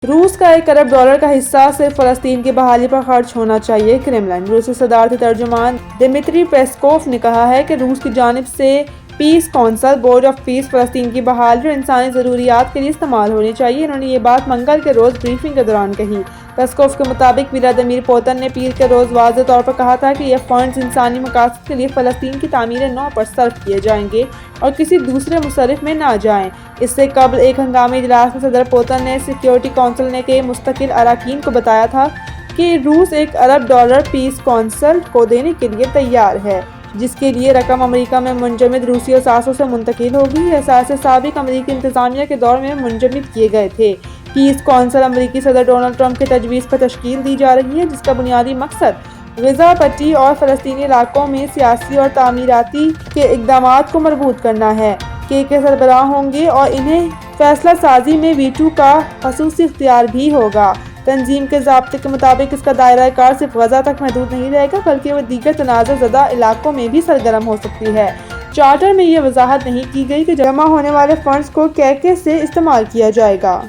روس کا $1 ارب کا حصہ صرف فلسطین کی بحالی پر خرچ ہونا چاہیے۔ کرملن۔ روسی صدارتی ترجمان دمیتری پیسکوف نے کہا ہے کہ روس کی جانب سے پیس کونسل بورڈ آف پیس فلسطین کی بحالی اور انسانی ضروریات کے لیے استعمال ہونی چاہیے۔ انہوں نے یہ بات منگل کے روز بریفنگ کے دوران کہی۔ پیسکوف کے مطابق ولادیمیر پوتن نے پیر کے روز واضح طور پر کہا تھا کہ یہ فنڈز انسانی مقاصد کے لیے فلسطین کی تعمیر نو پر صرف کیے جائیں گے اور کسی دوسرے مصرف میں نہ جائیں۔ اس سے قبل ایک ہنگامی اجلاس میں صدر پوتن نے سیکیورٹی کونسل کے مستقل اراکین کو بتایا تھا کہ روس $1 ارب پیس کونسل کو دینے کے لیے تیار ہے، جس کے لیے رقم امریکہ میں منجمد روسی اثاثوں سے منتقل ہوگی۔ یہ اثاثے سابق امریکی انتظامیہ کے دور میں منجمد کیے گئے تھے۔ پیس کونسل امریکی صدر ڈونلڈ ٹرمپ کی تجویز پر تشکیل دی جا رہی ہے، جس کا بنیادی مقصد غزہ پٹی اور فلسطینی علاقوں میں سیاسی اور تعمیراتی کے اقدامات کو مربوط کرنا ہے۔ کے سربراہ ہوں گے اور انہیں فیصلہ سازی میں ویٹو کا خصوصی اختیار بھی ہوگا۔ تنظیم کے ضابطے کے مطابق اس کا دائرہ کار صرف غزہ تک محدود نہیں رہے گا، بلکہ وہ دیگر تنازع زدہ علاقوں میں بھی سرگرم ہو سکتی ہے۔ چارٹر میں یہ وضاحت نہیں کی گئی کہ جمع ہونے والے فنڈز کو کیسے استعمال کیا جائے گا۔